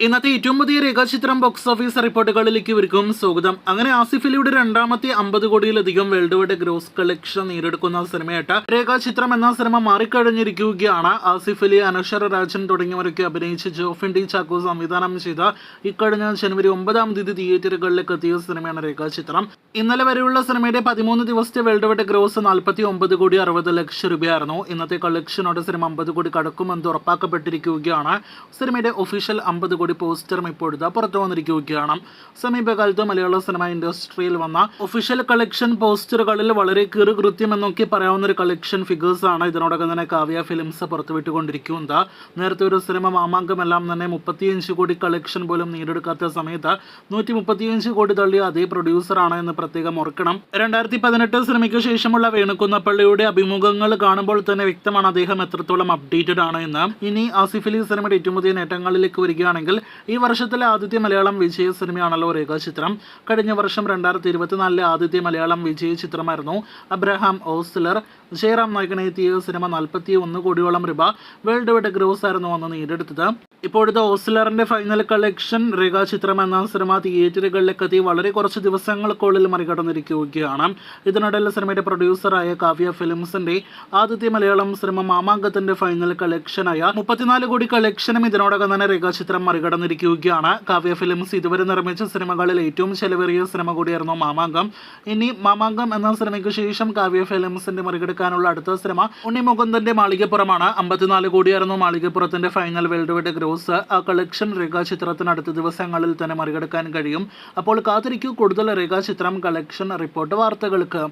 ഇന്നത്തെ ഏറ്റവും പുതിയ രേഖാചിത്രം ബോക്സ് ഓഫീസ് റിപ്പോർട്ടുകളിലേക്ക് ഇവർക്കും സ്വാഗതം. അങ്ങനെ ആസിഫ് അലിയുടെ രണ്ടാമത്തെ 50 കോടിയിലധികം വേൾഡ് വൈഡ് ഗ്രോസ് കളക്ഷൻ നേടിയെടുക്കുന്ന സിനിമയായിട്ട് രേഖാചിത്രം എന്ന സിനിമ മാറിക്കഴിഞ്ഞിരിക്കുകയാണ്. ആസിഫ് അലി, അനശ്വര രാജൻ തുടങ്ങിയവരൊക്കെ അഭിനയിച്ച് ജോഫിൻ ടി ചാക്കോ സംവിധാനം ചെയ്ത ഇക്കഴിഞ്ഞ ജനുവരി 9-ാം തീയതി തിയേറ്ററുകളിലേക്ക് എത്തിയ സിനിമയാണ് രേഖാചിത്രം. ഇന്നലെ വരെയുള്ള സിനിമയുടെ 13 ദിവസത്തെ വേൾഡ് വൈഡ് ഗ്രോസ് 49 കോടി 60 ലക്ഷം രൂപയായിരുന്നു. ഇന്നത്തെ കളക്ഷനോടെ സിനിമ 50 കോടി കടക്കുമെന്ന് ഉറപ്പാക്കപ്പെട്ടിരിക്കുകയാണ്. സിനിമയുടെ ഒഫീഷ്യൽ 50 കോടി പോസ്റ്ററും ഇപ്പോഴത്തെ പുറത്തു വന്നിരിക്കുകയാണ്. സമീപകാലത്ത് മലയാള സിനിമ ഇൻഡസ്ട്രിയിൽ വന്ന ഒഫീഷ്യൽ കളക്ഷൻ പോസ്റ്ററുകളിൽ വളരെ കൃത്യം എന്നൊക്കെ പറയാവുന്ന ഒരു കളക്ഷൻ ഫിഗേഴ്സ് ആണ് ഇതിനോടകം തന്നെ കാവ്യ ഫിലിംസ് പുറത്തുവിട്ടുകൊണ്ടിരിക്കുന്നത്. നേരത്തെ ഒരു സിനിമ മാമാങ്കമെല്ലാം തന്നെ 35 കോടി കളക്ഷൻ പോലും നേടിയെടുക്കാത്ത സമയത്ത് 135 കോടി തള്ളിയ അതേ പ്രൊഡ്യൂസറാണ് എന്ന് പ്രത്യേകം ഓർക്കണം. 2018 സിനിമയ്ക്ക് ശേഷമുള്ള വേണുകുന്നപ്പള്ളിയുടെ അഭിമുഖങ്ങൾ കാണുമ്പോൾ തന്നെ വ്യക്തമാണ് അദ്ദേഹം എത്രത്തോളം അപ്ഡേറ്റഡ് ആണ് എന്ന്. ഇനി ആസിഫ് അലി സിനിമയുടെ ഏറ്റവും പുതിയ നേട്ടങ്ങളിലേക്ക് വരികയാണെങ്കിൽ ഈ വർഷത്തിലെ ആദ്യത്തെ മലയാളം വിജയ സിനിമയാണല്ലോ രേഖാചിത്രം. കഴിഞ്ഞ വർഷം 2024 ആദ്യത്തെ മലയാളം വിജയ ചിത്രമായിരുന്നു അബ്രഹാം ഓസ്ലർ. ജയറാം നായകനെത്തിയ സിനിമ 41 കോടിയോളം രൂപ വേൾഡ് വൈഡ് ഗ്രോസ് ആയിരുന്നു അന്ന് നേടിയെടുത്തത്. ഇപ്പോഴത്തെ ഓസ്ലറിന്റെ ഫൈനൽ കളക്ഷൻ രേഖാചിത്രം എന്ന സിനിമ തിയേറ്ററുകളിലേക്ക് എത്തി വളരെ കുറച്ച് ദിവസങ്ങൾക്കുള്ളിൽ മറികടന്നിരിക്കുകയാണ്. ഇതിനിടയിൽ സിനിമയുടെ പ്രൊഡ്യൂസറായ കാവ്യ ഫിലിംസിന്റെ ആദ്യത്തെ മലയാളം സിനിമ മാമാങ്കത്തിന്റെ ഫൈനൽ കളക്ഷനായ 34 കോടി കളക്ഷനും ഇതിനോടകം തന്നെ രേഖാചിത്രം മറികടന്നിരിക്കുകയാണ്. കാവ്യ ഫിലിംസ് ഇതുവരെ നിർമ്മിച്ച സിനിമകളിൽ ഏറ്റവും ചെലവേറിയ സിനിമ കൂടിയായിരുന്നു മാമാങ്കം. ഇനി മാമാങ്കം എന്ന സിനിമയ്ക്ക് ശേഷം കാവ്യ ഫിലിംസിന്റെ മറികടക്കാനുള്ള അടുത്ത സിനിമ ഉണ്ണി മുകുന്ദന്റെ മാളികപ്പുറമാണ്. 54 കോടിയായിരുന്നു മാളികപ്പുറത്തിന്റെ ഫൈനൽ വേൾഡ് വൈഡ് ഗ്രോസ്. ആ കളക്ഷൻ രേഖാചിത്രത്തിന് അടുത്ത ദിവസങ്ങളിൽ തന്നെ മറികടക്കാൻ കഴിയും. അപ്പോൾ കാത്തിരിക്കൂ കൂടുതൽ രേഖാചിത്രം കളക്ഷൻ റിപ്പോർട്ട് വാർത്തകൾക്ക്.